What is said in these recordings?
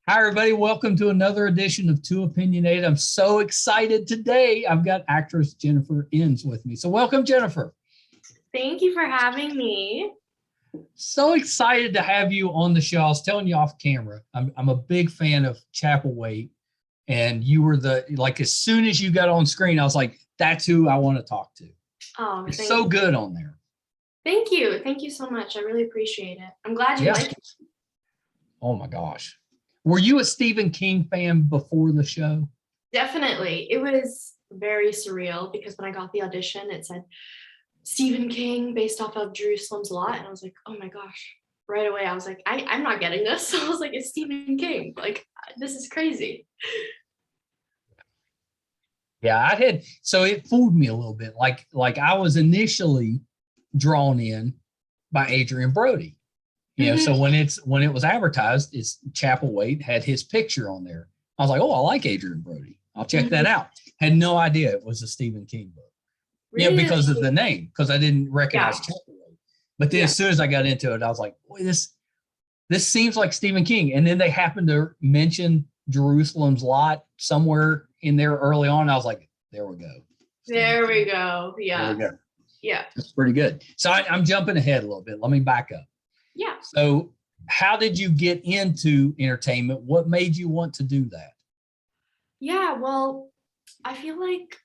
Hi, everybody. Welcome to another edition of Too Opinionated. I'm so excited today. I've got actress Jennifer Ens with me. So welcome, Jennifer. Thank you for having me. So excited to have you on the show. I was telling you off camera, I'm a big fan of Chapelwaite, and you were as soon as you got on screen, I was like, that's who I want to talk to. Oh, You're so you. good on there. Thank you. Thank you so much. I really appreciate it. I'm glad you like it. Oh my gosh. Were you a Stephen King fan before the show? Definitely. It was very surreal because when I got the audition, it said Stephen King based off of Jerusalem's Lot. And I was like, oh my gosh. Right away, I was like, I'm not getting this. So I was like, it's Stephen King. Like, this is crazy. Yeah, so it fooled me a little bit. Like I was initially drawn in by Adrian Brody. So when it was advertised, it's Chapelwaite had his picture on there. I was like, oh, I like Adrian Brody. I'll check that out. Had no idea it was a Stephen King book. Really? Yeah, because of the name, because I didn't recognize Chapelwaite. But then as soon as I got into it, I was like, boy, this seems like Stephen King. And then they happened to mention Jerusalem's Lot somewhere in there early on. I was like, there we go. There we go. Yeah. There we go. Yeah. That's pretty good. So I'm jumping ahead a little bit. Let me back up. Yeah. So how did you get into entertainment? What made you want to do that? Yeah, well, I feel like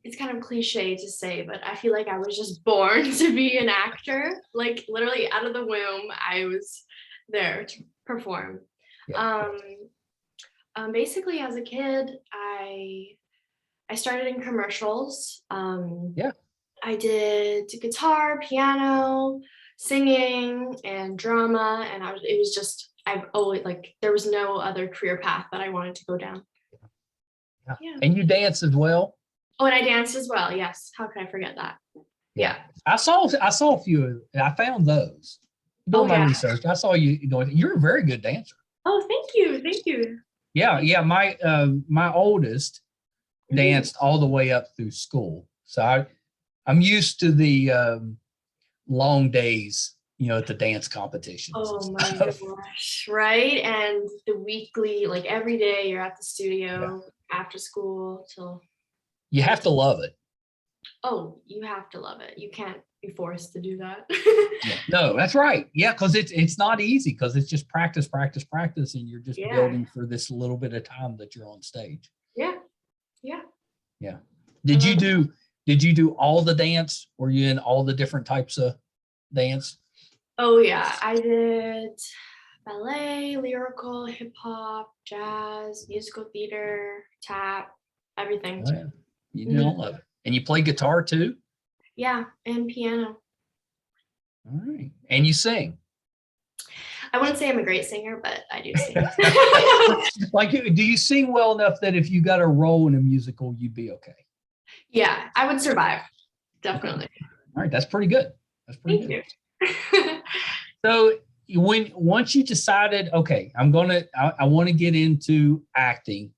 it's kind of cliche to say, but I feel like I was just born to be an actor. Like literally out of the womb, I was there to perform. Yeah. Basically, as a kid, I started in commercials. I did guitar, piano, singing, and drama, and it was just I've always there was no other career path that I wanted to go down. Yeah. And you dance as well? Oh, and I danced as well. Yes. How could I forget that? Yeah. I saw a few. I found those. Doing my research, I saw you doing. You're a very good dancer. Oh, thank you. Thank you. Yeah. My oldest danced all the way up through school, so I'm used to the long days, at the dance competitions. Oh my gosh, right? And the weekly, like every day you're at the studio after school till. You have to love it. Oh, you have to love it. You can't be forced to do that. No, that's right. Yeah, because it's not easy because it's just practice, and you're just building for this little bit of time that you're on stage. Yeah. Did you do all the dance? Were you in all the different types of dance? Oh yeah, I did ballet, lyrical, hip hop, jazz, musical theater, tap, everything. Oh, yeah. You did all of it. And you play guitar too? Yeah, and piano. All right. And you sing? I wouldn't say I'm a great singer, but I do sing. Do you sing well enough that if you got a role in a musical, you'd be okay? Yeah, I would survive. Definitely. Okay. All right. That's pretty good. Thank you. So once you decided, okay, I want to get into acting,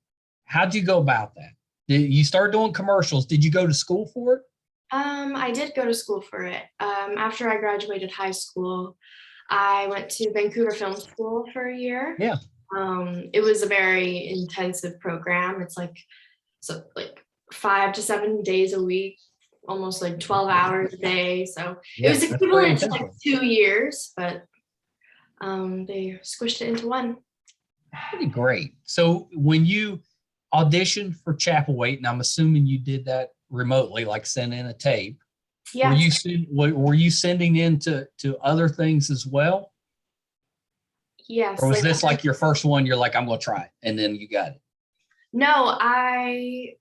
how'd you go about that? Did you start doing commercials? Did you go to school for it? I did go to school for it. After I graduated high school, I went to Vancouver Film School for a year. Yeah. It was a very intensive program. It's like 5 to 7 days a week, almost 12 hours a day. So it was equivalent to 2 years, but they squished it into one. Pretty great. So when you auditioned for Chapelwaite, and I'm assuming you did that remotely, like send in a tape. Yeah. Were you sending in to other things as well? Yes. Or was this like your first one? You're like, I'm going to try it, and then you got it. No, I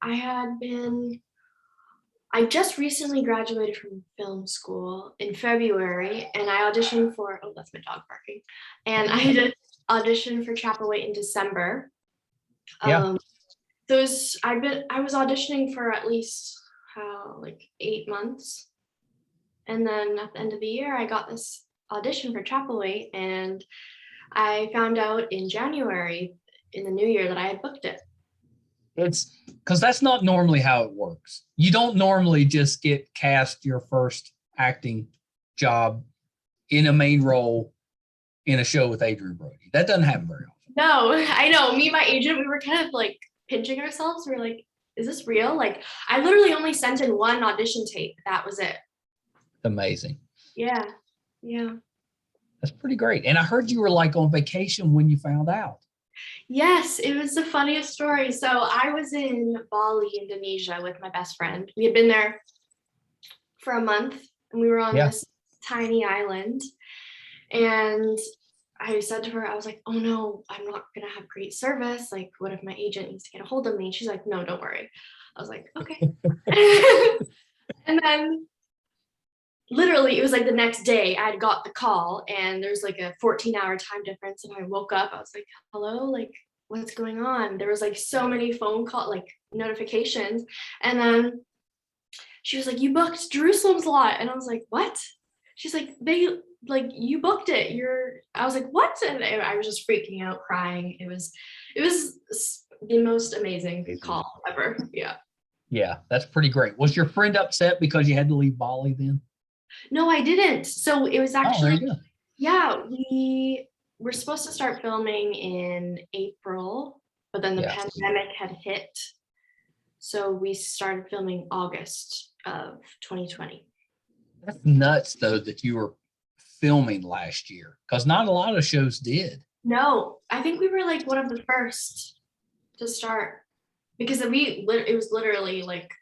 just recently graduated from film school in February, and I auditioned for. Oh, that's my dog barking. And I did audition for Chapelwaite in December. Yeah. I was auditioning for at least 8 months, and then at the end of the year I got this audition for Chapelwaite, and I found out in January in the new year that I had booked it. It's because that's not normally how it works. You don't normally just get cast your first acting job in a main role in a show with Adrian Brody. That doesn't happen very often. No, I know. Me and my agent, we were kind of like pinching ourselves. We were like, is this real? Like, I literally only sent in one audition tape. That was it. Amazing. Yeah. Yeah. That's pretty great. And I heard you were like on vacation when you found out. Yes, it was the funniest story. So I was in Bali, Indonesia with my best friend. We had been there for a month and we were on this tiny island. And I said to her, I was like, oh no, I'm not going to have great service. Like, what if my agent needs to get a hold of me? She's like, no, don't worry. I was like, okay. And then literally it was like the next day I had got the call and there's like a 14-hour time difference. And I woke up, I was like, hello, like what's going on? There was like so many phone call, like notifications. And then she was like, you booked Jerusalem's lot. And I was like, what? She's like, you booked it. I was like, what? And I was just freaking out, crying. It was the most amazing call ever. Yeah. Yeah, that's pretty great. Was your friend upset because you had to leave Bali then? No, I didn't. So it was actually, we were supposed to start filming in April, but then the pandemic had hit. So we started filming August of 2020. That's nuts though that you were filming last year because not a lot of shows did. No, I think we were like one of the first to start because it was literally like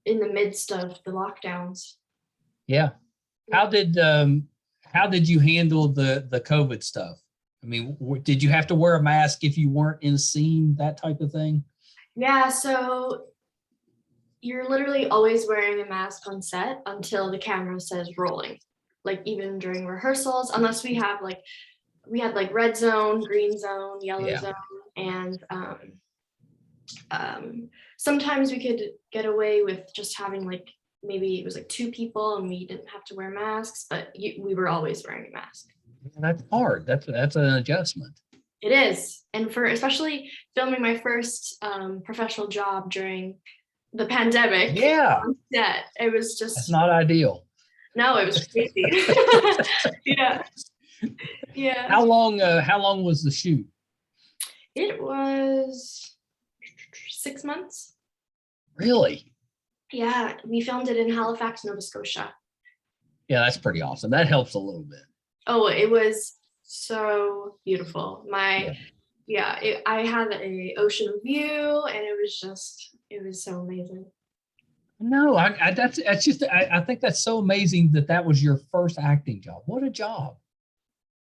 in the midst of the lockdowns. Yeah. How did you handle the COVID stuff? I mean, did you have to wear a mask if you weren't in a scene, that type of thing? Yeah, so you're literally always wearing a mask on set until the camera says rolling. Like even during rehearsals, unless we had like red zone, green zone, yellow zone, and sometimes we could get away with just having like maybe it was like 2 people and we didn't have to wear masks, but we were always wearing a mask. That's hard. That's an adjustment. It is. And for especially filming my first professional job during the pandemic. Yeah. It was just. It's not ideal. No, it was crazy. Yeah. Yeah. How long was the shoot? It was 6 months. Really? Yeah, we filmed it in Halifax, Nova Scotia. Yeah, that's pretty awesome. That helps a little bit. Oh, it was so beautiful. I had an ocean view, and it was so amazing. No, I think that's so amazing that was your first acting job. What a job.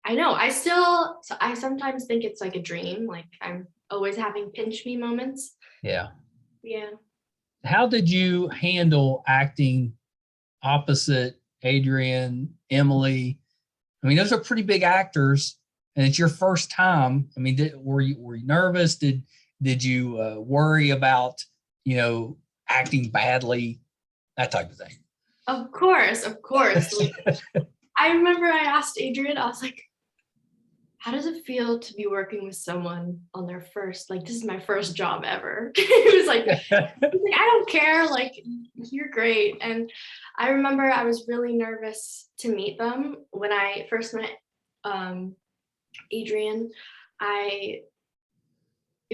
I know. I sometimes think it's like a dream. Like I'm always having pinch me moments. Yeah. Yeah. How did you handle acting opposite Adrian, Emily? I mean, those are pretty big actors, and it's your first time. I mean, were you nervous? Did you worry about acting badly, that type of thing? Of course. I remember I asked Adrian. I was like, how does it feel to be working with someone on their first, like, this is my first job ever? He was like, I don't care, like, you're great. And I remember I was really nervous to meet them. When I first met Adrian, it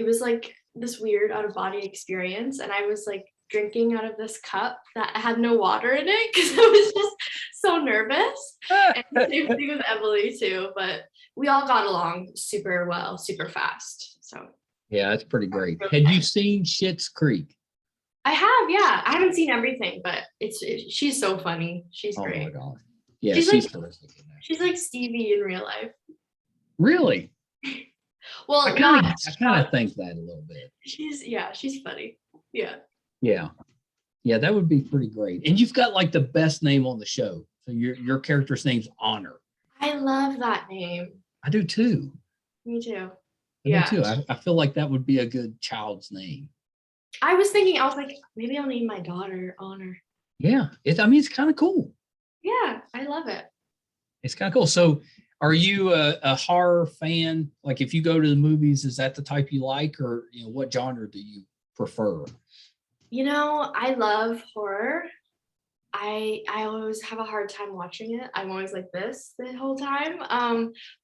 was like this weird out of body experience. And I was like drinking out of this cup that had no water in it because I was just so nervous. And same thing with Emily too, but we all got along super well, super fast. So yeah, that's pretty great. Had you seen Schitt's Creek? I have, yeah. I haven't seen everything, but she's so funny. She's great. Oh my God. Yeah, she's terrific. She's like Stevie in real life. Really? Well, I kind of think that a little bit. She's funny. Yeah. Yeah. Yeah, that would be pretty great. And you've got like the best name on the show. So your character's name's Honor. I love that name. I do too. Me too. Me too. I feel like that would be a good child's name. I was like, maybe I'll name my daughter Honor. Yeah. It's kind of cool. Yeah, I love it. It's kind of cool. So are you a horror fan? Like if you go to the movies, is that the type you like, or what genre do you prefer? I love horror. I always have a hard time watching it. I'm always like this the whole time.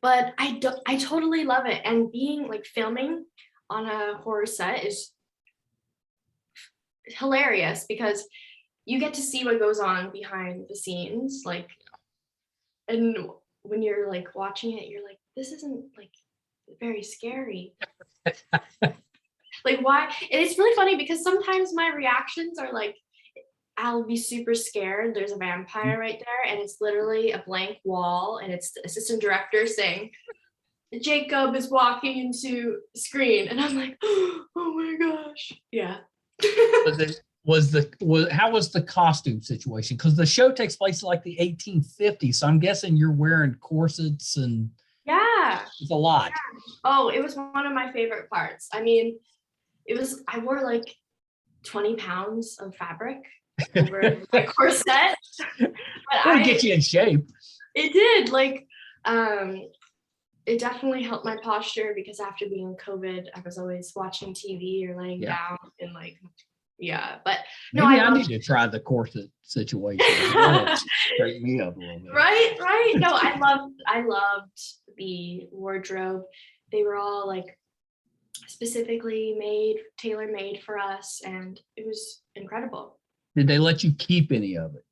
But I totally love it. And being like filming on a horror set is hilarious because you get to see what goes on behind the scenes. Like, and when you're like watching it, you're like, this isn't like very scary. Like, why? And it's really funny because sometimes my reactions are like, I'll be super scared. There's a vampire right there, and it's literally a blank wall, and it's the assistant director saying, Jacob is walking into screen, and I'm like, oh my gosh. Yeah. How was the costume situation? Because the show takes place in like the 1850s, so I'm guessing you're wearing corsets and it's a lot. Yeah. Oh, it was one of my favorite parts. I mean, I wore like 20 pounds of fabric over my corset. That'll get you in shape. It did. Like, it definitely helped my posture because after being COVID, I was always watching TV or laying down and like, but no, maybe I need to try the corset situation. Straighten me up a little bit. Right. No, I loved the wardrobe. They were all like specifically tailor-made for us, and it was incredible. Did they let you keep any of it?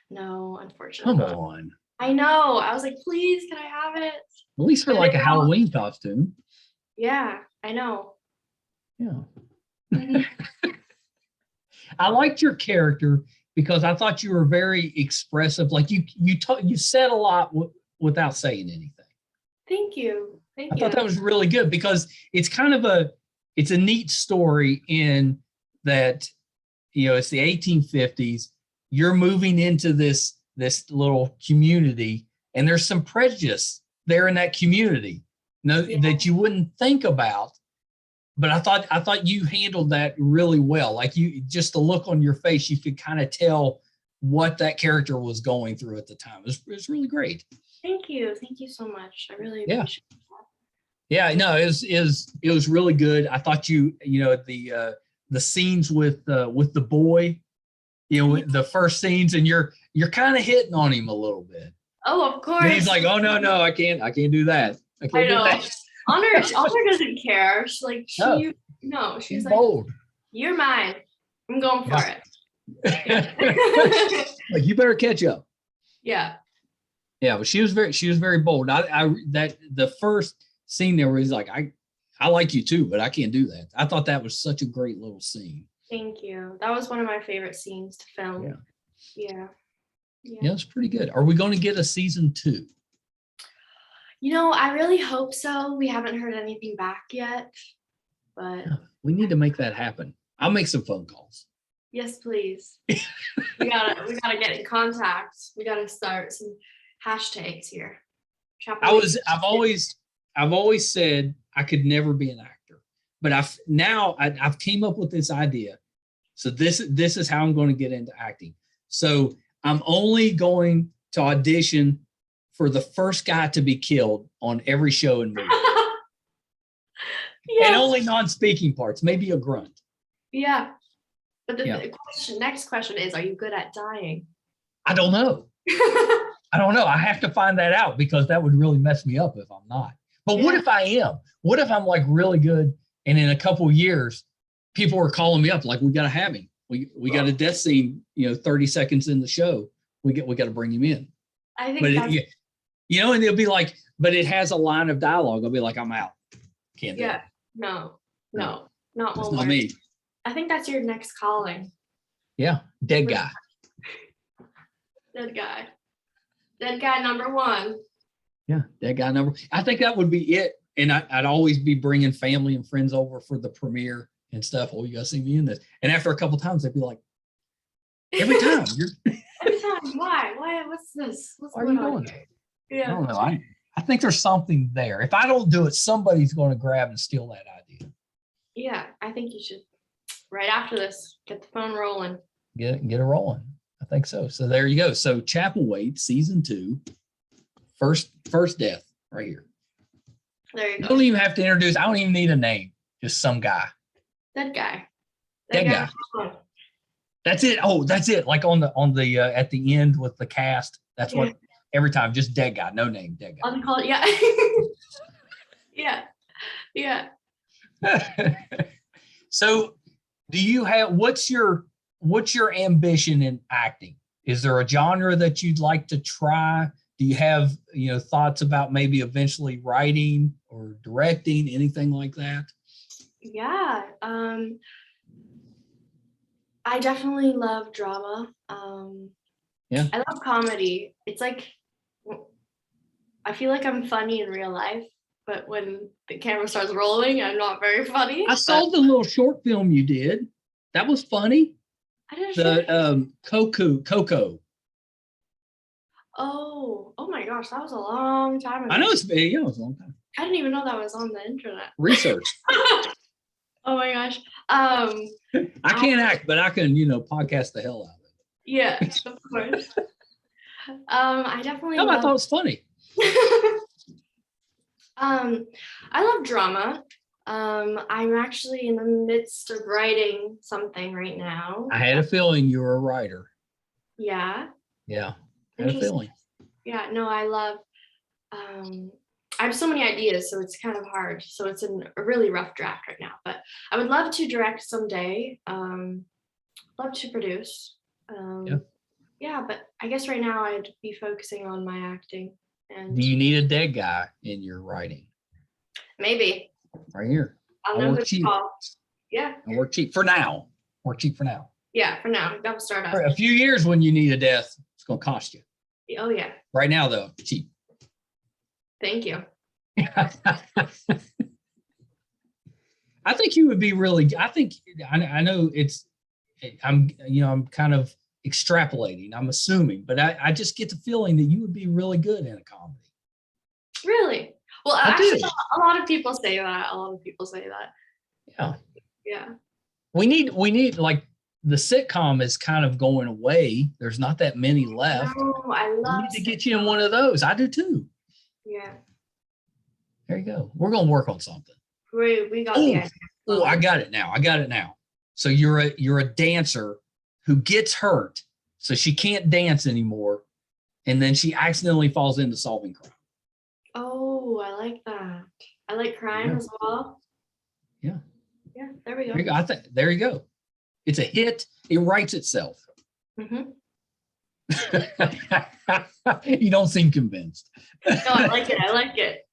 No, unfortunately. Come on. I know. I was like, please, can I have it? At least for like a Halloween costume. Yeah, I know. Yeah. I liked your character because I thought you were very expressive. Like you said a lot without saying anything. Thank you. I thought that was really good because it's kind of it's a neat story in that, it's the 1850s. You're moving into this little community, and there's some prejudice there in that community that you wouldn't think about. But I thought you handled that really well. Like just the look on your face, you could kind of tell what that character was going through at the time. It was really great. Thank you so much. I really appreciate that. Yeah, no, it was really good. I thought the scenes with the boy, the first scenes, and you're kind of hitting on him a little bit. Oh, of course. And he's like, oh no, I can't do that. I can't do that. Honor doesn't care. She's like, she's like, bold. You're mine. I'm going for it. Like, you better catch up. Yeah. Yeah, but she was very bold. That the first scene there where he's like, I like you too, but I can't do that. I thought that was such a great little scene. Thank you. That was one of my favorite scenes to film. Yeah, it's pretty good. Are we going to get a season 2? I really hope so. We haven't heard anything back yet, but we need to make that happen. I'll make some phone calls. Yes, please. we gotta get in contact. We gotta start some hashtags here. I've always said I could never be an actor, but I've came up with this idea. So this is how I'm going to get into acting. So I'm only going to audition for the first guy to be killed on every show and movie. And only non-speaking parts, maybe a grunt. Yeah. But the next question is, are you good at dying? I don't know. I have to find that out because that would really mess me up if I'm not. But what if I am? What if I'm like really good and in a couple of years, people are calling me up like, we got to have him. We got a death scene, 30 seconds in the show. We got to bring him in. I think and they'll be like, but it has a line of dialogue. I'll be like, I'm out. Can't do it. No, not that's one not me. I think that's your next calling. Yeah, dead guy. Dead guy number 1. Yeah, dead guy number. I think that would be it. And I'd always be bringing family and friends over for the premiere and stuff. Oh, you got to see me in this. And after a couple of times, they'd be like, every time. Every time. Why? What's this? What's going on here? Yeah. I don't know. I think there's something there. If I don't do it, somebody's going to grab and steal that idea. Yeah, I think you should, right after this, get the phone rolling. Get it rolling. I think so. So there you go. So Chapelwaite, season 2, first death right here. There you go. You don't even have to introduce. I don't even need a name. Just some guy. Dead guy. Dead guy. That's it. Oh, that's it. Like on the at the end with the cast. That's what every time. Just dead guy, no name, dead guy. Uncalled, yeah. Yeah. So, do you have what's your ambition in acting? Is there a genre that you'd like to try? Do you have thoughts about maybe eventually writing or directing, anything like that? Yeah. I definitely love drama. Yeah. I love comedy. It's like I feel like I'm funny in real life, but when the camera starts rolling, I'm not very funny. I saw the little short film you did. That was funny. I did The Coco. Oh my gosh, that was a long time ago. I know it was a long time. I didn't even know that was on the internet. Research. Oh my gosh. I can't act, but I can, podcast the hell out of it. Yeah, of course. I definitely I thought it was funny. I love drama. I'm actually in the midst of writing something right now. I had a feeling you were a writer. Yeah. Yeah. I had a feeling. Yeah, no, I love I have so many ideas, so it's kind of hard. So it's in a really rough draft right now, but I would love to direct someday. Love to produce. Yeah, but I guess right now I'd be focusing on my acting. And do you need a dead guy in your writing? Maybe. Right here. I'll know who to call. Yeah. I work cheap for now. Work cheap for now. Yeah, for now. Got to start out. For a few years when you need a death, it's going to cost you. Oh, yeah. Right now, though, cheap. Thank you. I think you would be really, I know I'm kind of extrapolating, I'm assuming, but I just get the feeling that you would be really good in a comedy. Really? Well, actually, a lot of people say that. Yeah. Yeah. We need like the sitcom is kind of going away. There's not that many left. No, I love. We need to get you in one of those. I do too. Yeah. There you go. We're gonna work on something. We got the idea. Oh, I got it now. So you're a dancer who gets hurt, so she can't dance anymore, and then she accidentally falls into solving crime. Oh, I like that. I like crime as well. Yeah. Yeah, there we go. There you go. It's a hit. It writes itself. Mm-hmm. You don't seem convinced. No, I like it.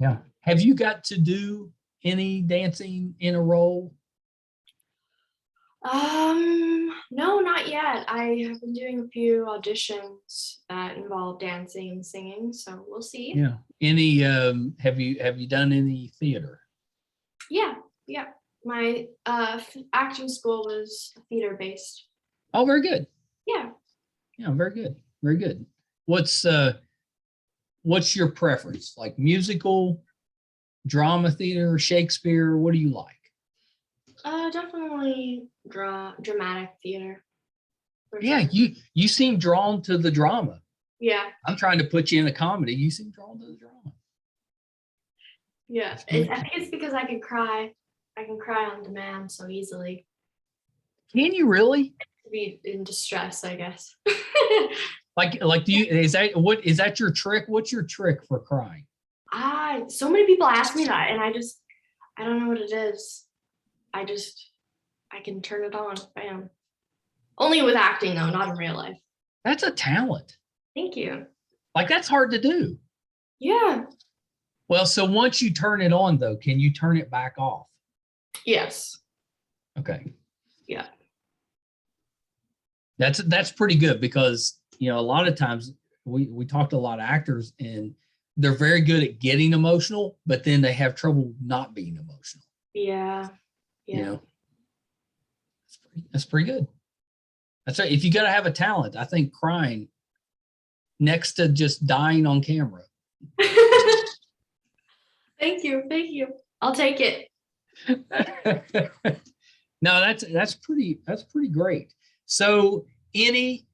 Yeah. Have you got to do any dancing in a role? No, not yet. I have been doing a few auditions that involve dancing and singing, so we'll see. Yeah. Any have you done any theater? Yeah. My acting school was theater based. Oh, very good. Yeah. Yeah, very good. What's your preference? Like musical, drama theater, Shakespeare? What do you like? Definitely dramatic theater. Yeah, sure. you seem drawn to the drama. Yeah. I'm trying to put you in a comedy. You seem drawn to the drama. Yeah, I think it's because I can cry. I can cry on demand so easily. Can you really? Be in distress, I guess. Like is that your trick? What's your trick for crying? So many people ask me that, and I don't know what it is. I can turn it on. Bam. Only with acting though, not in real life. That's a talent. Thank you. Like that's hard to do. Yeah. Well, so once you turn it on though, can you turn it back off? Yes. Okay. Yeah. That's pretty good because a lot of times we talk to a lot of actors and they're very good at getting emotional, but then they have trouble not being emotional. Yeah. That's pretty good. That's right. If you got to have a talent, I think crying next to just dying on camera. Thank you. I'll take it. No, that's pretty great. So any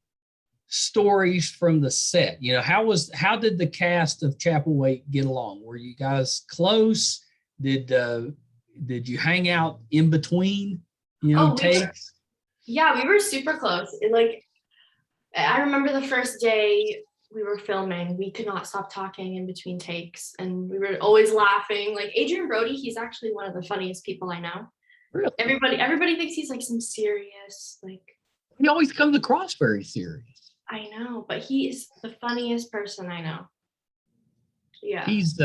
stories from the set? How did the cast of Chapelwaite get along? Were you guys close? Did you hang out in between, takes? Yeah, we were super close. I remember the first day we were filming, we could not stop talking in between takes, and we were always laughing. Like Adrian Brody, he's actually one of the funniest people I know. Really? Everybody thinks he's like some serious, like. He always comes across very serious. I know, but he is the funniest person I know. Yeah. He's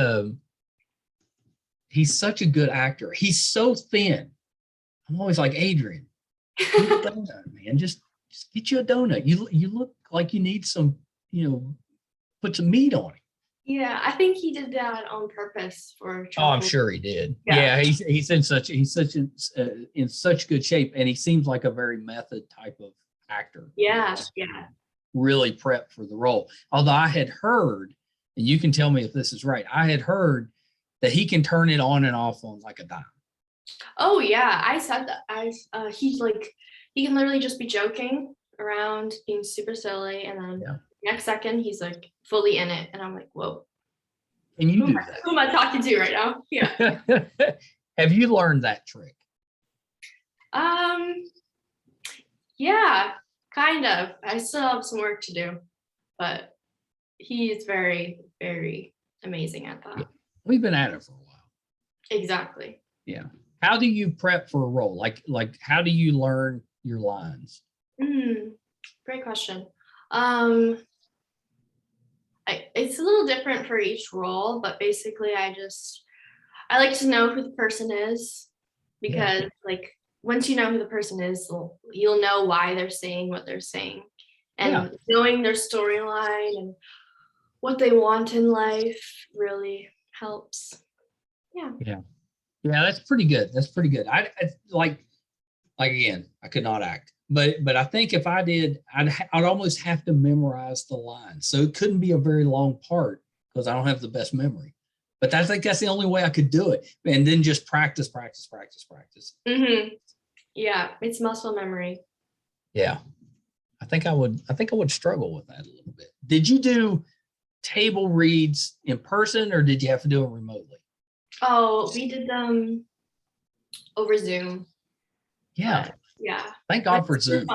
such a good actor. He's so thin. I'm always like, Adrian, get a donut, man. Just get you a donut. You look like you need some, put some meat on it. Yeah, I think he did that on purpose for. Oh, I'm sure he did. Yeah, he's in such good shape, and he seems like a very method type of actor. Yeah. Really prepped for the role. Although I had heard, and you can tell me if this is right, I had heard that he can turn it on and off on like a dime. Oh yeah, I said that. He can literally just be joking around, being super silly, and then next second he's like fully in it, and I'm like, whoa. Can you do that? Who am I talking to right now? Yeah. Have you learned that trick? Yeah, kind of. I still have some work to do, but he is very, very amazing at that. Yeah. We've been at it for a while. Exactly. Yeah. How do you prep for a role? Like how do you learn your lines? Great question. It's a little different for each role, but basically I like to know who the person is, because like once you know who the person is, you'll know why they're saying what they're saying, and knowing their storyline and what they want in life really helps. Yeah, that's pretty good. I like again, I could not act, but I think if I did, I'd almost have to memorize the lines, so it couldn't be a very long part because I don't have the best memory. But I think that's the only way I could do it, and then just practice. Yeah, it's muscle memory. Yeah, I think I would struggle with that a little bit. Did you do table reads in person, or did you have to do it remotely? Oh, we did them over Zoom. Yeah. Yeah. Thank God for Zoom.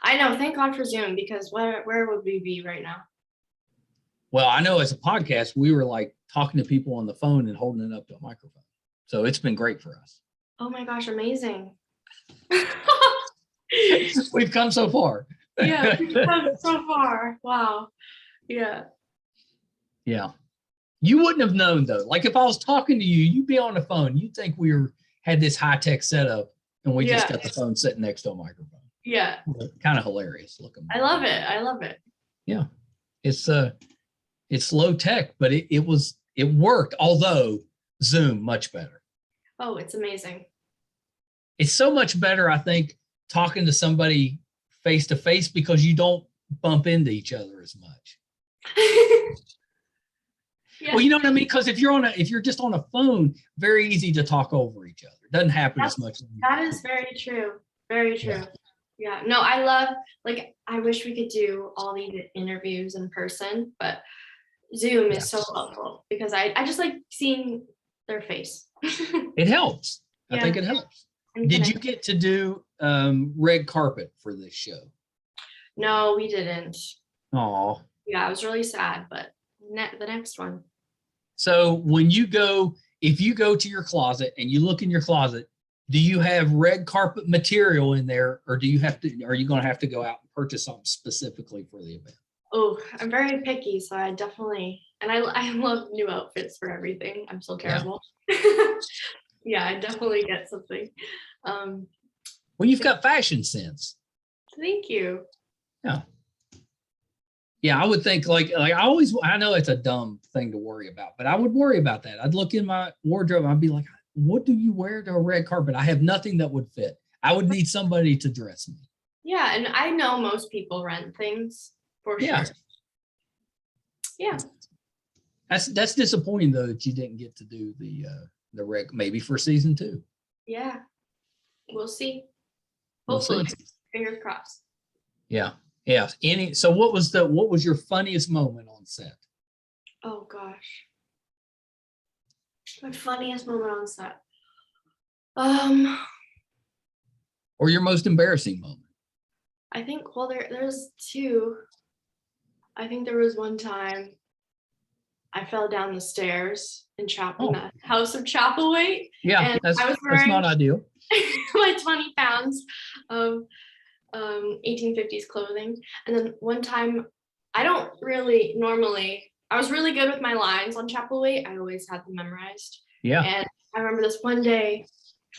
I know. Thank God for Zoom, because where would we be right now? Well, I know as a podcast, we were like talking to people on the phone and holding it up to a microphone. So it's been great for us. Oh my gosh, amazing. We've come so far. Yeah, we've come so far. Wow. Yeah. Yeah. You wouldn't have known though. Like if I was talking to you, you'd be on the phone. You'd think we had this high-tech setup and we just got the phone sitting next to a microphone. Yeah. Kind of hilarious looking. I love it. Yeah. It's low tech, but it worked, although Zoom much better. Oh, it's amazing. It's so much better, I think, talking to somebody face to face, because you don't bump into each other as much. Yeah. Well, you know what I mean? Because if you're just on a phone, very easy to talk over each other. It doesn't happen as much. That is very true. Very true. Yeah. No, I love, I wish we could do all these interviews in person, but Zoom is so helpful, because I just like seeing their face. It helps. I think it helps. Did you get to do red carpet for this show? No, we didn't. Oh. Yeah, I was really sad, but the next one. So if you go to your closet and you look in your closet, do you have red carpet material in there, or are you going to have to go out and purchase something specifically for the event? Oh, I'm very picky, so I definitely, and I love new outfits for everything. I'm so terrible. Yeah, I definitely get something. Well, you've got fashion sense. Thank you. Yeah. Yeah, I would think I know it's a dumb thing to worry about, but I would worry about that. I'd look in my wardrobe. I'd be like, what do you wear to a red carpet? I have nothing that would fit. I would need somebody to dress me. Yeah, and I know most people rent things for sure. Yeah. That's disappointing though, that you didn't get to do the red, maybe for season 2. Yeah. We'll see. Hopefully. Fingers crossed. Yeah. Yeah. So what was your funniest moment on set? Oh gosh. My funniest moment on set. Or your most embarrassing moment? I think, well, there's two. I think there was one time I fell down the stairs in the house of Chapelwaite. Yeah, and that's wearing not ideal. my 20 pounds of 1850s clothing. And then one time, I was really good with my lines on Chapelwaite. I always had them memorized. Yeah. And I remember this one day,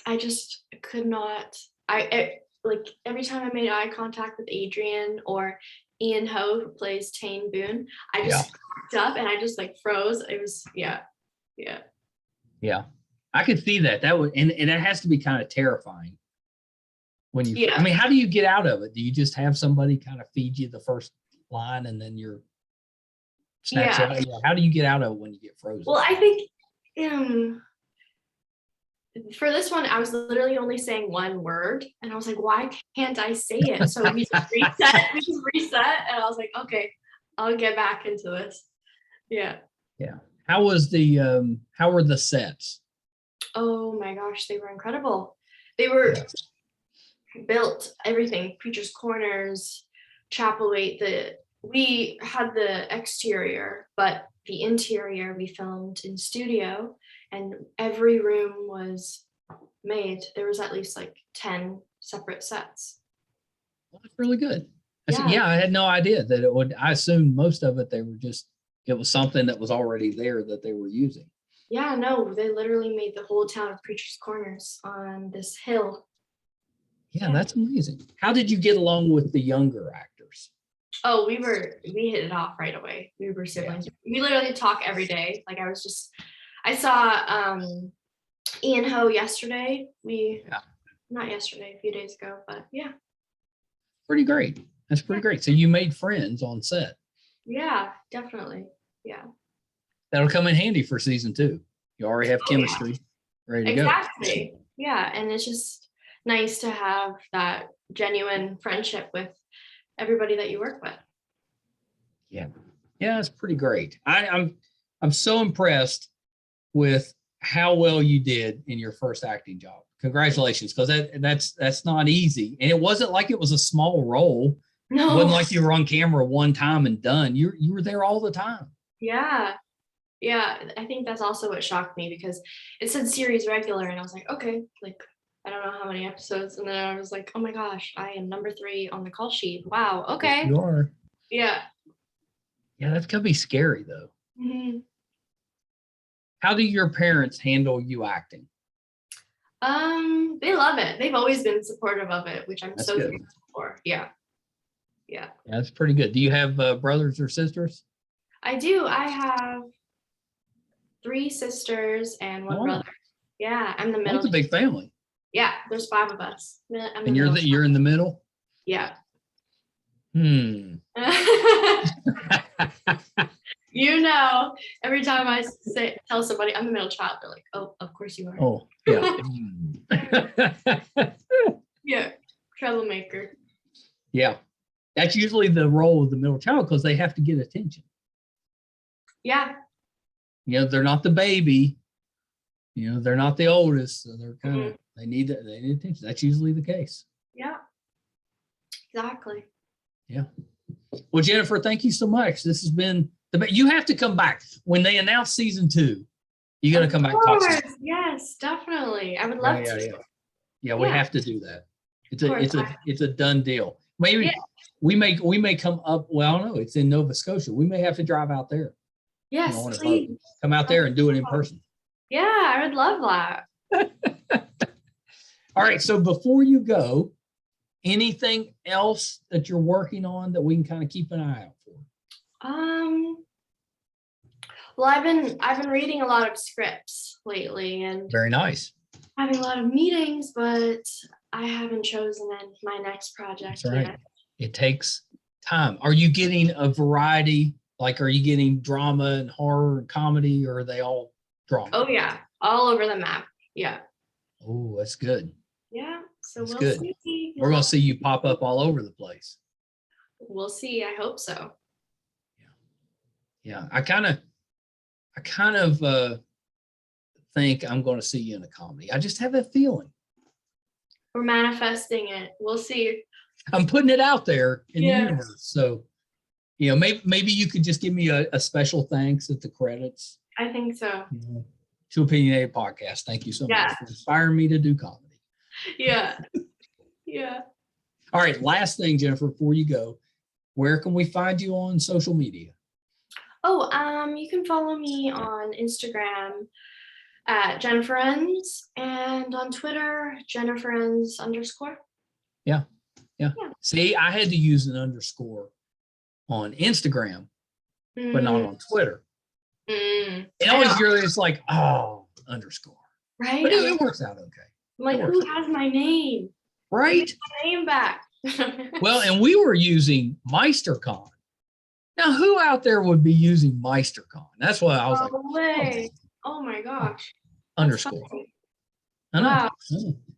I just could not, like every time I made eye contact with Adrian or Ian Ho, who plays Tane Boone, I just cracked up and I just like froze. It was, yeah. I could see that. That would, and it has to be kind of terrifying when you, Yeah. I mean, how do you get out of it? Do you just have somebody kind of feed you the first line and then you're snaps out? How do you get out of it when you get frozen? Well, I think for this one, I was literally only saying one word, and I was like, why can't I say it? So we just reset, and I was like, okay, I'll get back into this. Yeah. How were the sets? Oh my gosh, they were incredible. They were built, everything, Preacher's Corners, Chapelwaite. We had the exterior, but the interior we filmed in studio, and every room was made. There was at least like 10 separate sets. Well, that's really good. Yeah. I had no idea that it would. I assumed most of it, it was something that was already there that they were using. Yeah, no, they literally made the whole town of Preacher's Corners on this hill. Yeah, that's amazing. How did you get along with the younger actors? Oh, we hit it off right away. We were siblings. We literally talk every day. Like I saw Ian Ho yesterday. Not yesterday, a few days ago, but yeah. Pretty great. That's pretty great. So you made friends on set. Yeah, definitely. Yeah. That'll come in handy for season 2. You already have chemistry ready to go. Exactly. Yeah. And it's just nice to have that genuine friendship with everybody that you work with. Yeah, it's pretty great. I'm so impressed with how well you did in your first acting job. Congratulations, because that's not easy. And it wasn't like it was a small role. No. It wasn't like you were on camera one time and done. You were there all the time. Yeah. I think that's also what shocked me, because it said series regular and I was like, okay, like I don't know how many episodes, and then I was like, oh my gosh, I am number 3 on the call sheet. Wow. Okay. Yes, you are. Yeah, that's gonna be scary though. Mm-hmm. How do your parents handle you acting? They love it. They've always been supportive of it, which I'm so grateful for. Yeah. That's pretty good. Do you have brothers or sisters? I do. I have 3 sisters and 1 brother. Yeah, I'm the middle. That's a big family. Yeah, there's 5 of us. And you're in the middle? Yeah. Every time I tell somebody I'm the middle child, they're like, oh, of course you are. Oh, yeah. Yeah, troublemaker. Yeah. That's usually the role of the middle child, because they have to get attention. Yeah. They're not the baby. They're not the oldest. So they're kind of, they need attention. That's usually the case. Yeah. Exactly. Yeah. Well, Jennifer, thank you so much. This has been you have to come back when they announce season 2. You got to come back and talk. Yes, definitely. I would love to. Yeah, we have to do that. It's a done deal. Maybe we may come up. Well, I don't know. It's in Nova Scotia. We may have to drive out there. Yes, please. Come out there and do it in person. Yeah, I would love that. All right. So before you go, anything else that you're working on that we can kind of keep an eye out for? Well, I've been reading a lot of scripts lately, and very nice. Having a lot of meetings, but I haven't chosen my next project yet. It takes time. Are you getting a variety? Like, are you getting drama and horror and comedy, or are they all drama? Oh yeah, all over the map. Yeah. Oh, that's good. Yeah. So that's we'll good. See. We're gonna see you pop up all over the place. We'll see. I hope so. Yeah. I kind of think I'm going to see you in a comedy. I just have that feeling. We're manifesting it. We'll see. I'm putting it out there in the Yeah. universe. So, maybe you could just give me a special thanks at the credits. I think so. Too Opinionated Podcast. Thank you so much for inspiring me to do comedy. Yeah. Yeah. All right. Last thing, Jennifer, before you go, where can we find you on social media? Oh, you can follow me on Instagram at Jennifer Ens and on Twitter, Jennifer Ens _. Yeah. See, I had to use an underscore on Instagram, but not on Twitter. It always it's like, underscore. Right? But it works out okay. I'm like, who has my name? Right? My name back. Well, and we were using Meisterkhan. Now, who out there would be using Meisterkhan? That's why I was like, way. Oh my gosh. Underscore. I know. Wow.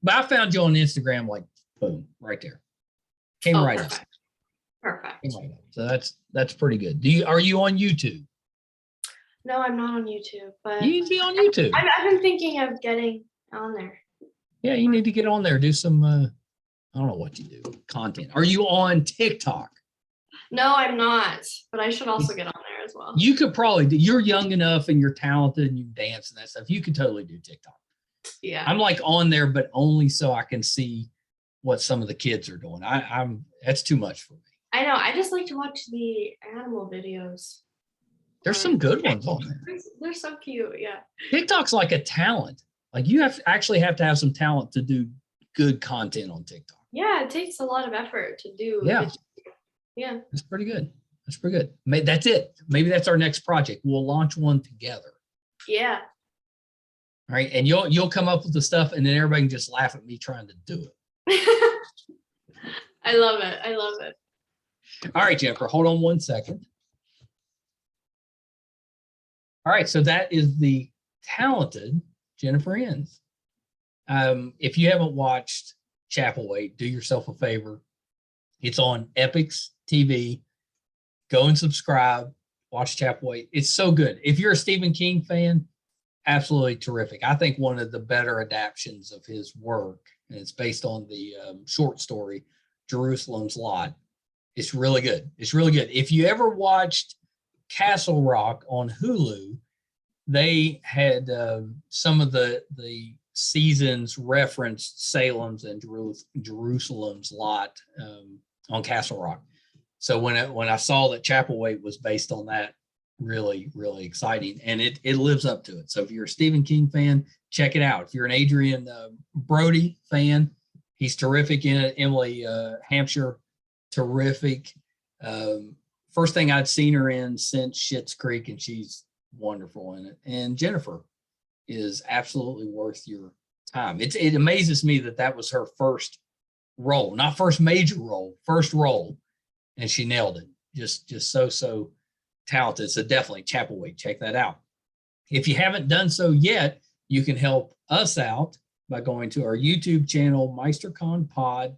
But I found you on Instagram, like, boom, right there. Came right up. Perfect. Right up. So that's pretty good. Are you on YouTube? No, I'm not on YouTube, but you need to be on YouTube. I've been thinking of getting on there. Yeah, you need to get on there. Do some I don't know what you do. Content. Are you on TikTok? No, I'm not, but I should also get on there as well. You could probably do. You're young enough and you're talented and you dance and that stuff. You could totally do TikTok. Yeah. I'm like on there, but only so I can see what some of the kids are doing. That's too much for me. I know. I just like to watch the animal videos. There's some good ones on there. They're so cute. Yeah. TikTok's like a talent. Like you have to have some talent to do good content on TikTok. Yeah, it takes a lot of effort to do. Yeah. Yeah. That's pretty good. That's it. Maybe that's our next project. We'll launch one together. Yeah. All right. And you'll come up with the stuff and then everybody can just laugh at me trying to do it. I love it. All right, Jennifer, hold on 1 second. All right. So that is the talented Jennifer Ens. If you haven't watched Chapelwaite, do yourself a favor. It's on Epix TV. Go and subscribe. Watch Chapelwaite. It's so good. If you're a Stephen King fan, absolutely terrific. I think one of the better adaptations of his work, and it's based on the short story Jerusalem's Lot. It's really good. If you ever watched Castle Rock on Hulu, they had some of the seasons referenced Salem's and Jerusalem's Lot on Castle Rock. So when I saw that Chapelwaite was based on that, really, really exciting. And it lives up to it. So if you're a Stephen King fan, check it out. If you're an Adrian Brody fan, he's terrific in it. Emily Hampshire, terrific. First thing I'd seen her in since Schitt's Creek, and she's wonderful in it. And Jennifer is absolutely worth your time. It amazes me that was her first role, not first major role, first role, and she nailed it. Just so talented. So definitely Chapelwaite, check that out. If you haven't done so yet, you can help us out by going to our YouTube channel, Meisterkhan Pod,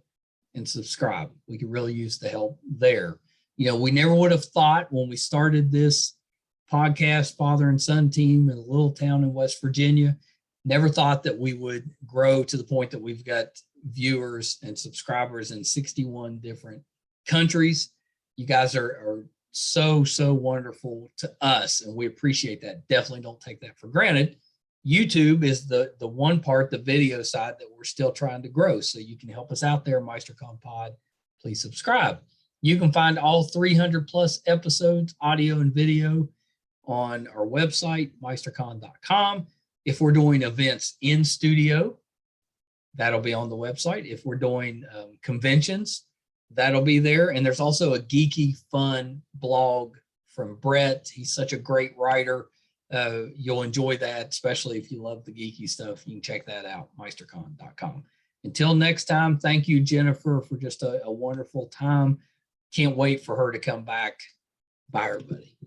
and subscribe. We could really use the help there. We never would have thought when we started this podcast, father and son team in a little town in West Virginia, never thought that we would grow to the point that we've got viewers and subscribers in 61 different countries. You guys are so wonderful to us, and we appreciate that. Definitely don't take that for granted. YouTube is the one part, the video side, that we're still trying to grow. So you can help us out there, Meisterkhan Pod. Please subscribe. You can find all 300 plus episodes, audio and video, on our website, meisterkhan.com. If we're doing events in studio, that'll be on the website. If we're doing conventions, that'll be there. And there's also a geeky, fun blog from Brett. He's such a great writer. You'll enjoy that, especially if you love the geeky stuff. You can check that out, meisterkhan.com. Until next time, thank you, Jennifer, for just a wonderful time. Can't wait for her to come back. Bye, everybody.